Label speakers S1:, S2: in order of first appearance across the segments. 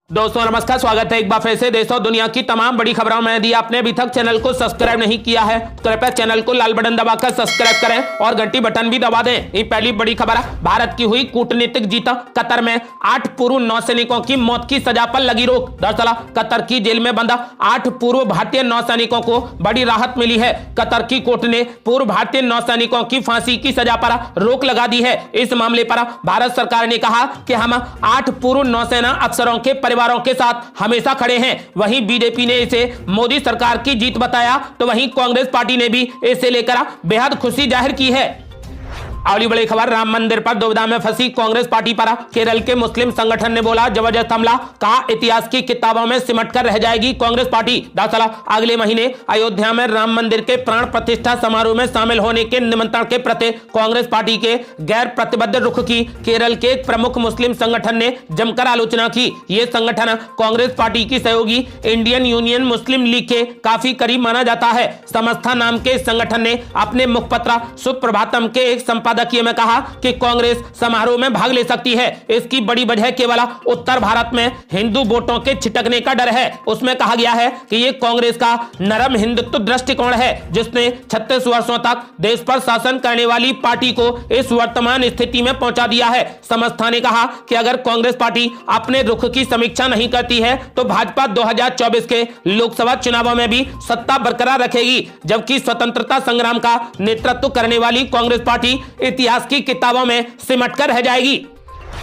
S1: दोस्तों नमस्कार, स्वागत है एक बार फिर से देश और दुनिया की तमाम बड़ी खबरों में। यदि आपने अभी तक चैनल को सब्सक्राइब नहीं किया है तो कृपया चैनल को लाल बटन दबाकर सब्सक्राइब करें और घंटी बटन भी दबा दें। ये पहली बड़ी खबर है, भारत की हुई कूटनीतिक जीत। कतर में 8 पूर्व नौसैनिकों की मौत की सजा पर लगी रोक। दरअसल कतर की जेल में बंद 8 पूर्व भारतीय नौसैनिकों को बड़ी राहत मिली है। कतर की कोर्ट ने पूर्व भारतीय नौसैनिकों की फांसी की सजा पर रोक लगा दी है। इस मामले पर भारत सरकार ने कहा कि हम 8 पूर्व नौसेना अफसरों के परिवारों के साथ हमेशा खड़े हैं। वहीं बीजेपी ने इसे मोदी सरकार की जीत बताया तो वहीं कांग्रेस पार्टी ने भी इसे लेकर बेहद खुशी जाहिर की है। अगली बड़ी खबर, राम मंदिर पर दुविधा में फंसी कांग्रेस पार्टी पर केरल के मुस्लिम संगठन ने बोला जबरदस्त हमला, कहा इतिहास की किताबों में सिमट कर रह जाएगी कांग्रेस पार्टी। दरअसल अगले महीने अयोध्या में राम मंदिर के प्राण प्रतिष्ठा समारोह में शामिल होने के निमंत्रण के प्रति कांग्रेस पार्टी के गैर प्रतिबद्ध रुख की केरल के एक प्रमुख मुस्लिम संगठन ने जमकर आलोचना की। ये संगठन कांग्रेस पार्टी की सहयोगी इंडियन यूनियन मुस्लिम लीग के काफी करीब माना जाता है। समस्था नाम के इस संगठन ने अपने मुखपत्र सुप्रभातम के एक संपादकीय में कहा कि कांग्रेस समारोह में भाग ले सकती है। इसकी बड़ी वजह केवल उत्तर भारत में हिंदू वोटों के छिटकने का डर है। उसमें कहा गया है कि यह कांग्रेस का नरम हिंदुत्व दृष्टिकोण है जिसने 36 वर्षों तक देश पर शासन करने वाली पार्टी को इस वर्तमान स्थिति में पहुंचा दिया है। संस्था ने कहा कि अगर कांग्रेस पार्टी अपने रुख की समीक्षा नहीं करती है तो भाजपा 2024 के लोकसभा चुनावों में भी सत्ता बरकरार रखेगी, जबकि स्वतंत्रता संग्राम का नेतृत्व करने वाली कांग्रेस पार्टी इतिहास की किताबों में सिमट कर रह जाएगी।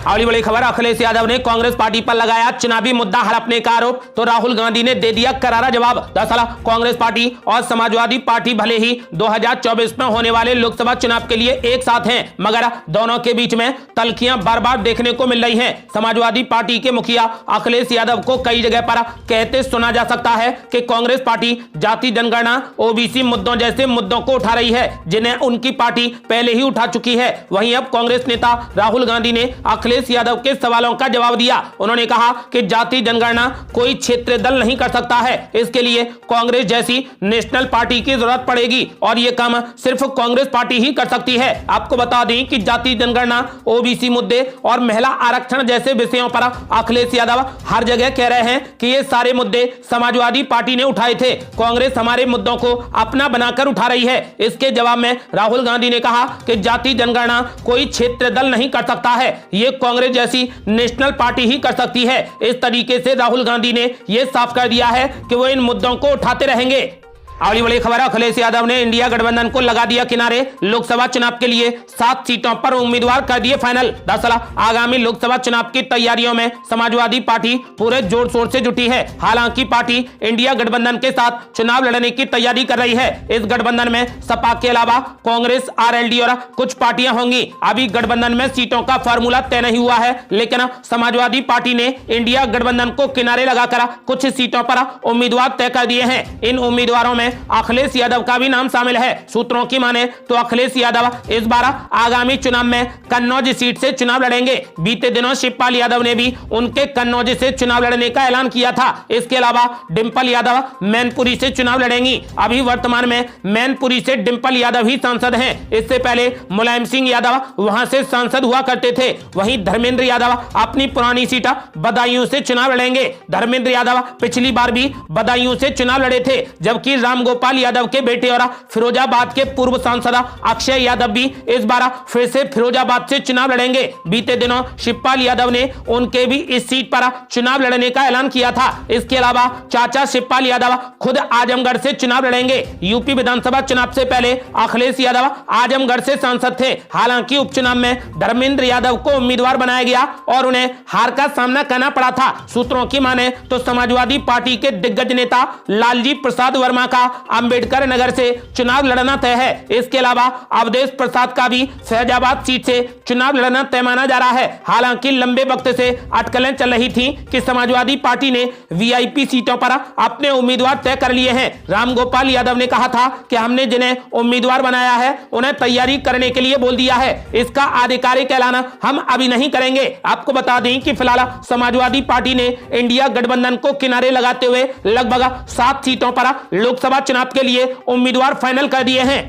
S1: अगली बड़ी खबर, अखिलेश यादव ने कांग्रेस पार्टी पर लगाया चुनावी मुद्दा हड़पने का आरोप तो राहुल गांधी ने दे दिया करारा जवाब। दरअसल कांग्रेस पार्टी और समाजवादी पार्टी भले ही 2024 में होने वाले लोकसभा चुनाव के लिए एक साथ हैं, मगर दोनों के बीच में तल्खियां बार बार देखने को मिल रही हैं। समाजवादी पार्टी के मुखिया अखिलेश यादव को कई जगह पर कहते सुना जा सकता है कि कांग्रेस पार्टी जाति जनगणना ओबीसी मुद्दों जैसे मुद्दों को उठा रही है जिन्हें उनकी पार्टी पहले ही उठा चुकी है। वहीं अब कांग्रेस नेता राहुल गांधी ने अखिलेश यादव के सवालों का जवाब दिया। उन्होंने कहा कि जाति जनगणना कोई क्षेत्रीय दल नहीं कर सकता है, इसके लिए कांग्रेस जैसी नेशनल पार्टी की जरूरत पड़ेगी और यह काम सिर्फ कांग्रेस पार्टी ही कर सकती है। आपको बता दें कि जाति जनगणना, ओबीसी मुद्दे और महिला आरक्षण जैसे विषयों पर अखिलेश यादव हर जगह कह रहे हैं कि ये सारे मुद्दे समाजवादी पार्टी ने उठाए थे, कांग्रेस हमारे मुद्दों को अपना बनाकर उठा रही है। इसके जवाब में राहुल गांधी ने कहा कि जाति जनगणना कोई क्षेत्रीय दल नहीं कर सकता है, ये कांग्रेस जैसी नेशनल पार्टी ही कर सकती है। इस तरीके से राहुल गांधी ने यह साफ कर दिया है कि वो इन मुद्दों को उठाते रहेंगे। अगली बड़ी खबर, अखिलेश यादव ने इंडिया गठबंधन को लगा दिया किनारे, लोकसभा चुनाव के लिए 7 सीटों पर उम्मीदवार कर दिए फाइनल। दरअसल आगामी लोकसभा चुनाव की तैयारियों में समाजवादी पार्टी पूरे जोर शोर से जुटी है। हालांकि पार्टी इंडिया गठबंधन के साथ चुनाव लड़ने की तैयारी कर रही है। इस गठबंधन में सपा के अलावा कांग्रेस, आरएलडी और कुछ पार्टियां होंगी। अभी गठबंधन में सीटों का फॉर्मूला तय नहीं हुआ है, लेकिन समाजवादी पार्टी ने इंडिया गठबंधन को किनारे लगाकर कुछ सीटों पर उम्मीदवार तय कर दिए हैं। इन उम्मीदवारों में अखिलेश यादव का भी नाम शामिल है। सूत्रों की माने तो अखिलेश यादव इस बार आगामी चुनाव में कन्नौज सीट से चुनाव लड़ेंगे। बीते दिनों शिवपाल यादव ने भी उनके कन्नौज से चुनाव लड़ने का ऐलान किया था। इसके अलावा डिंपल यादव मैनपुरी से चुनाव लड़ेंगी। अभी वर्तमान में मैनपुरी से डिंपल यादव ही सांसद हैं। इससे पहले मुलायम सिंह यादव वहां से सांसद हुआ करते थे। वहीं धर्मेंद्र यादव अपनी पुरानी सीट बदायूं से चुनाव लड़ेंगे। धर्मेंद्र यादव पिछली बार भी बदायूं से चुनाव लड़े थे, जबकि राम गोपाल यादव के बेटे और फिरोजाबाद के पूर्व सांसद अक्षय यादव भी इस बार फिर से फिरोजाबाद से चुनाव लड़ेंगे। बीते दिनों शिवपाल यादव ने उनके भी इस सीट पर चुनाव लड़ने का ऐलान किया था। इसके अलावा चाचा शिवपाल यादव खुद आजमगढ़ से चुनाव लड़ेंगे। यूपी विधानसभा चुनाव से पहले अखिलेश यादव आजमगढ़ से सांसद थे। हालांकि उपचुनाव में धर्मेंद्र यादव को उम्मीदवार बनाया गया और उन्हें हार का सामना करना पड़ा था। सूत्रों की माने तो समाजवादी पार्टी के दिग्गज नेता लालजी प्रसाद वर्मा का अंबेडकर नगर से चुनाव लड़ना तय है। इसके अलावा अवधेश प्रसाद का भी फैजाबाद सीट से चुनाव लड़ना तय माना जा रहा है। हालांकि लंबे वक्त से अटकलें चल रही थीं कि समाजवादी पार्टी ने वीआईपी सीटों पर अपने उम्मीदवार तय कर लिए हैं। रामगोपाल यादव ने कहा था कि हमने जिन्हें उम्मीदवार बनाया है उन्हें तैयारी करने के लिए बोल दिया है। इसका आधिकारिक ऐलान हम अभी नहीं करेंगे। आपको बता दें कि फिलहाल समाजवादी पार्टी ने इंडिया गठबंधन को किनारे लगाते हुए लगभग 7 सीटों पर लोकसभा चुनाव के लिए उम्मीदवार फाइनल कर दिए हैं।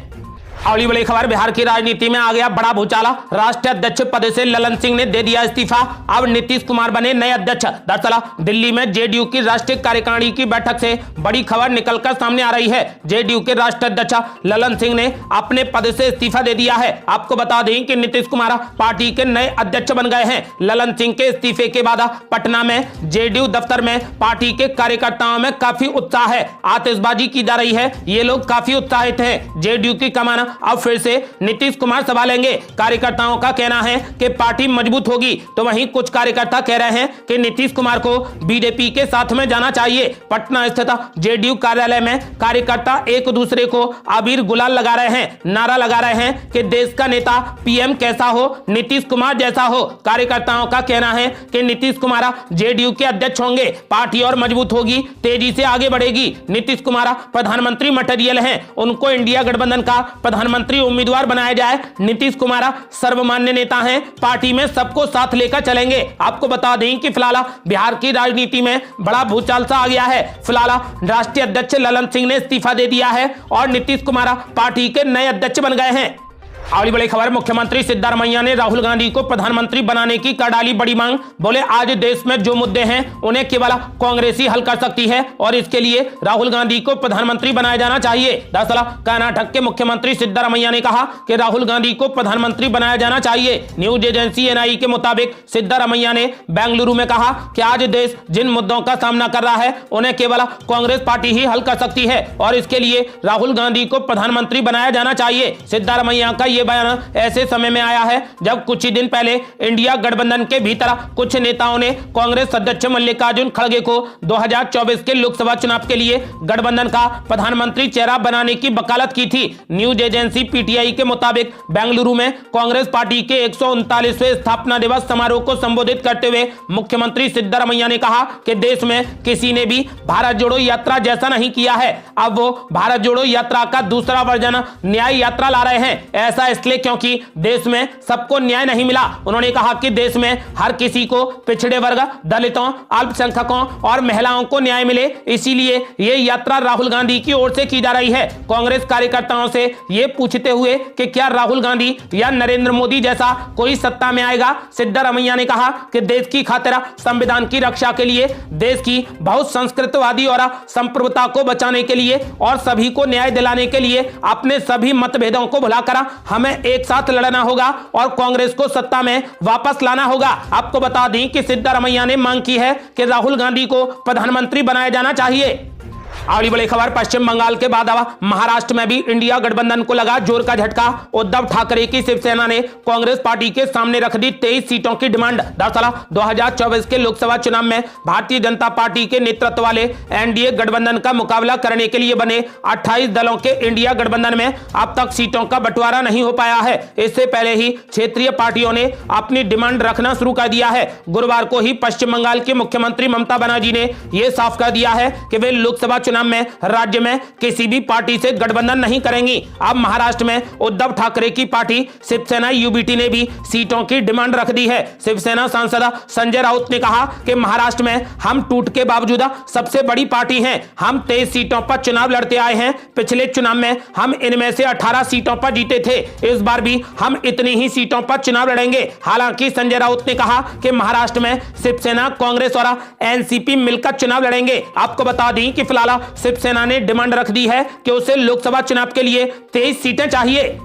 S1: अगली बड़ी खबर, बिहार की राजनीति में आ गया बड़ा भूचाला। राष्ट्रीय अध्यक्ष पद से ललन सिंह ने दे दिया इस्तीफा, अब नीतीश कुमार बने नए अध्यक्ष। दरअसल दिल्ली में जेडीयू की राष्ट्रीय कार्यकारिणी की बैठक से बड़ी खबर निकलकर सामने आ रही है। जेडीयू के राष्ट्रीय अध्यक्ष ललन सिंह ने अपने पद से इस्तीफा दे दिया है। आपको बता दें कि नीतीश कुमार पार्टी के नए अध्यक्ष बन गए हैं। ललन सिंह के इस्तीफे के बाद पटना में जेडीयू दफ्तर में पार्टी के कार्यकर्ताओं में काफी उत्साह है, आतिशबाजी की जा रही है। ये लोग काफी उत्साहित हैं। जेडीयू की कमान अब फिर से नीतीश कुमार संभालेंगे। कार्यकर्ताओं का कहना है कि पार्टी मजबूत होगी, तो वहीं कुछ कार्यकर्ता कह रहे हैं कि नीतीश कुमार को बीजेपी के साथ में जाना चाहिए। पटना स्थित जेडीयू कार्यालय में कार्यकर्ता एक दूसरे को अबीर गुलाल लगा रहे हैं, नारा लगा रहे हैं कि देश का नेता पीएम कैसा हो, नीतीश कुमार जैसा हो। कार्यकर्ताओं का कहना है कि नीतीश कुमार जेडीयू के अध्यक्ष होंगे, पार्टी और मजबूत होगी, तेजी से आगे बढ़ेगी। नीतीश कुमार प्रधानमंत्री मटेरियल हैं, उनको इंडिया गठबंधन का प्रधानमंत्री उम्मीदवार बनाया जाए। नीतीश कुमार सर्वमान्य नेता हैं, पार्टी में सबको साथ लेकर चलेंगे। आपको बता दें कि फिलहाल बिहार की राजनीति में बड़ा भूचाल सा आ गया है। फिलहाल राष्ट्रीय अध्यक्ष ललन सिंह ने इस्तीफा दे दिया है और नीतीश कुमार पार्टी के नए अध्यक्ष बन गए हैं। अगली बड़ी खबर, मुख्यमंत्री सिद्धारमैया ने राहुल गांधी को प्रधानमंत्री बनाने की कर डाली बड़ी मांग। बोले आज देश में जो मुद्दे हैं उन्हें केवल कांग्रेस ही हल कर सकती है और इसके लिए राहुल गांधी को प्रधानमंत्री बनाया जाना चाहिए। दरअसल कर्नाटक के मुख्यमंत्री सिद्धारमैया ने कहा कि राहुल गांधी को प्रधानमंत्री बनाया जाना चाहिए। न्यूज एजेंसी एनआई के मुताबिक सिद्धारमैया ने बेंगलुरु में कहा कि आज देश जिन मुद्दों का सामना कर रहा है उन्हें केवल कांग्रेस पार्टी ही हल कर सकती है और इसके लिए राहुल गांधी को प्रधानमंत्री बनाया जाना चाहिए। सिद्धारमैया का ये बयान ऐसे समय में आया है जब कुछ ही दिन पहले इंडिया गठबंधन के भीतर कुछ नेताओं ने कांग्रेस अध्यक्ष मल्लिकार्जुन खड़गे को 2024 के लोकसभा चुनाव के लिए गठबंधन का प्रधानमंत्री चेहरा बनाने की वकालत की थी। न्यूज एजेंसी पीटीआई के मुताबिक बेंगलुरु में कांग्रेस पार्टी के 139वें स्थापना दिवस समारोह को संबोधित करते हुए मुख्यमंत्री सिद्धारमैया ने कहा कि देश में किसी ने भी भारत जोड़ो यात्रा जैसा नहीं किया है। अब वो भारत जोड़ो यात्रा का दूसरा वर्जन न्याय यात्रा ला रहे हैं। ऐसा इसलिए क्योंकि देश में सबको न्याय नहीं मिला। उन्होंने कहा कि देश में हर किसी को, पिछड़े वर्ग, दलितों, अल्पसंख्यकों और महिलाओं को न्याय मिले, इसीलिए ये यात्रा राहुल गांधी की ओर से की जा रही है। कांग्रेस कार्यकर्ताओं से ये पूछते हुए कि क्या राहुल गांधी या नरेंद्र मोदी जैसा कोई सत्ता में आएगा, सिद्धारमैया ने कहा कि देश की खातिर संविधान की रक्षा के लिए, देश की बहुत संस्कृतवादी और संप्रभुता को बचाने के लिए और सभी को न्याय दिलाने के लिए अपने सभी मतभेदों को भुलाकर हमें एक साथ लड़ना होगा और कांग्रेस को सत्ता में वापस लाना होगा। आपको बता दें कि सिद्धारमैया ने मांग की है कि राहुल गांधी को प्रधानमंत्री बनाया जाना चाहिए। अगली बड़ी खबर, पश्चिम बंगाल के बाद अब महाराष्ट्र में भी इंडिया गठबंधन को लगा जोर का झटका। उद्धव ठाकरे की शिवसेना ने कांग्रेस पार्टी के सामने रख दी 23 सीटों की डिमांड। दरअसल 2024 के लोकसभा चुनाव में भारतीय जनता पार्टी के नेतृत्व वाले एनडीए गठबंधन का मुकाबला करने के लिए बने 28 दलों के इंडिया गठबंधन में अब तक सीटों का बंटवारा नहीं हो पाया है। इससे पहले ही क्षेत्रीय पार्टियों ने अपनी डिमांड रखना शुरू कर दिया है। गुरुवार को ही पश्चिम बंगाल की मुख्यमंत्री ममता बनर्जी ने यह साफ कर दिया है कि वे लोकसभा चुनाव में राज्य में किसी भी पार्टी से गठबंधन नहीं करेंगी। अब महाराष्ट्र में उद्धव ठाकरे की पार्टी शिवसेना यूबीटी ने भी सीटों की डिमांड रख दी है। शिवसेना सांसद संजय राउत ने कहा कि महाराष्ट्र में हम टूट के बावजूद सबसे बड़ी पार्टी हैं। हम 23 सीटों पर चुनाव लड़ते आए हैं। पिछले चुनाव में हम इनमें से 18 सीटों पर जीते थे। इस बार भी हम इतनी ही सीटों पर चुनाव लड़ेंगे। हालांकि संजय राउत ने कहा कि महाराष्ट्र में शिवसेना, कांग्रेस और एनसीपी मिलकर चुनाव लड़ेंगे। आपको बता दें कि फिलहाल शिवसेना ने डिमांड रख दी है कि उसे लोकसभा चुनाव के लिए 23 सीटें चाहिए।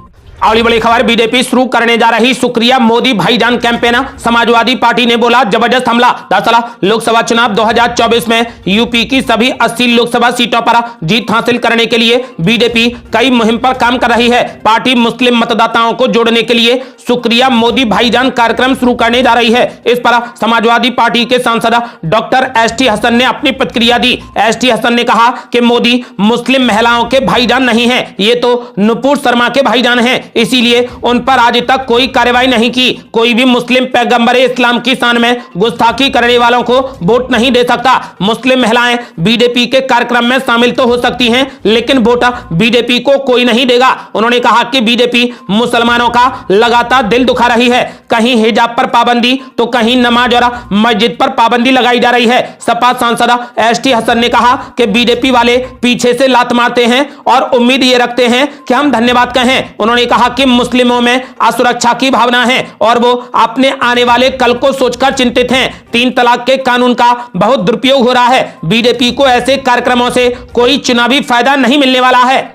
S1: अगली बड़ी खबर, बीजेपी शुरू करने जा रही शुक्रिया मोदी भाईजान कैंपेन, समाजवादी पार्टी ने बोला जबरदस्त हमला। दरअसल लोकसभा चुनाव 2024 में यूपी की सभी 80 लोकसभा सीटों पर जीत हासिल करने के लिए बीजेपी कई मुहिम पर काम कर रही है। पार्टी मुस्लिम मतदाताओं को जोड़ने के लिए शुक्रिया मोदी भाईजान कार्यक्रम शुरू करने जा रही है। इस पर समाजवादी पार्टी के सांसद डॉक्टर एसटी हसन ने अपनी प्रतिक्रिया दी। एसटी हसन ने कहा कि मोदी मुस्लिम महिलाओं के भाईजान नहीं है, ये तो नुपुर शर्मा के भाईजान हैं। इसीलिए उन पर आज तक कोई कार्रवाई नहीं की। कोई भी मुस्लिम पैगंबर इस्लाम की शान में गुस्ताखी करने वालों को वोट नहीं दे सकता। मुस्लिम महिलाएं बीजेपी के कार्यक्रम में शामिल तो हो सकती हैं, लेकिन वोट बीजेपी को कोई नहीं देगा। उन्होंने कहा कि बीजेपी मुसलमानों का लगातार दिल दुखा रही है। कहीं हिजाब पर पाबंदी तो कहीं नमाज और मस्जिद पर पाबंदी लगाई जा रही है। सपा सांसद एसटी हसन ने कहा कि बीजेपी वाले पीछे से लात मारते हैं और उम्मीद ये रखते हैं कि हम धन्यवाद कहें। उन्होंने कहा कि मुस्लिमों में असुरक्षा की भावना है और वो अपने आने वाले कल को सोचकर चिंतित हैं। 3 तलाक के कानून का बहुत दुरुपयोग हो रहा है। बीजेपी को ऐसे कार्यक्रमों से कोई चुनावी फायदा नहीं मिलने वाला है।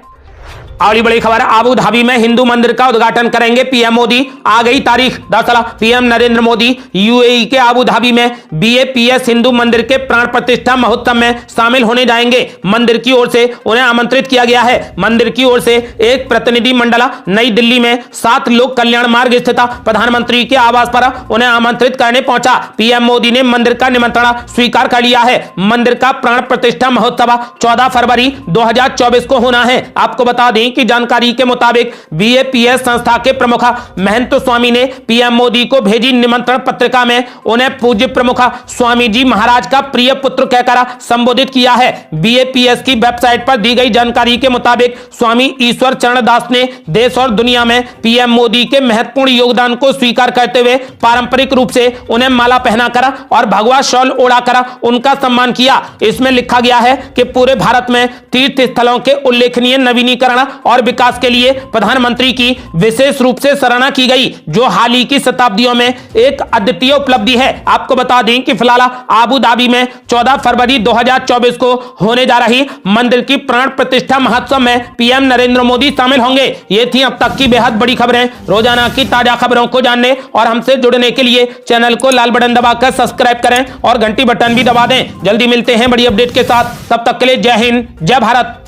S1: अगली बड़ी खबर, अबू धाबी में हिंदू मंदिर का उद्घाटन करेंगे पीएम मोदी। आ गई तारीख। दरअसल पीएम नरेंद्र मोदी यूएई के अबू धाबी में बीएपीएस हिंदू मंदिर के प्राण प्रतिष्ठा महोत्सव में शामिल होने जाएंगे। मंदिर की ओर से उन्हें आमंत्रित किया गया है। मंदिर की ओर से एक प्रतिनिधि मंडल नई दिल्ली में 7 लोक कल्याण मार्ग स्थित प्रधानमंत्री के आवास पर उन्हें आमंत्रित करने पहुंचा। पीएम मोदी ने मंदिर का निमंत्रण स्वीकार कर लिया है। मंदिर का प्राण प्रतिष्ठा महोत्सव 14 फरवरी 2024 को होना है। आपको बता दें की जानकारी के मुताबिक बीएपीएस संस्था के प्रमुख महंत स्वामी ने पीएम मोदी को भेजी निमंत्रण पत्रिका में उन्हें पूज्य प्रमुख स्वामी जी महाराज का प्रिय पुत्र कहकर संबोधित किया है। बीएपीएस की वेबसाइट पर दी गई जानकारी के मुताबिक स्वामी ईश्वर चरण दास ने देश और दुनिया में पीएम मोदी के महत्वपूर्ण योगदान को स्वीकार करते हुए पारंपरिक रूप से उन्हें माला पहनाकर और भगवा शॉल ओढ़ाकर उनका सम्मान किया। इसमें लिखा गया है कि पूरे भारत में तीर्थ स्थलों के उल्लेखनीय नवीनीकरण और विकास के लिए प्रधानमंत्री की विशेष रूप से सराहना की गई, जो हाल ही की शताब्दियों में एक अद्वितीय उपलब्धि है। आपको बता दें कि फिलहाल अबू धाबी में 14 फरवरी 2024 को होने जा रही मंदिर की प्राण प्रतिष्ठा महोत्सव में पीएम नरेंद्र मोदी शामिल होंगे। ये थी अब तक की बेहद बड़ी खबरें। रोजाना की ताजा खबरों को जानने और हमसे जुड़ने के लिए चैनल को लाल बटन दबाकर सब्सक्राइब करें और घंटी बटन भी दबा दें। जल्दी मिलते हैं बड़ी अपडेट के साथ। तब तक के लिए जय हिंद, जय भारत।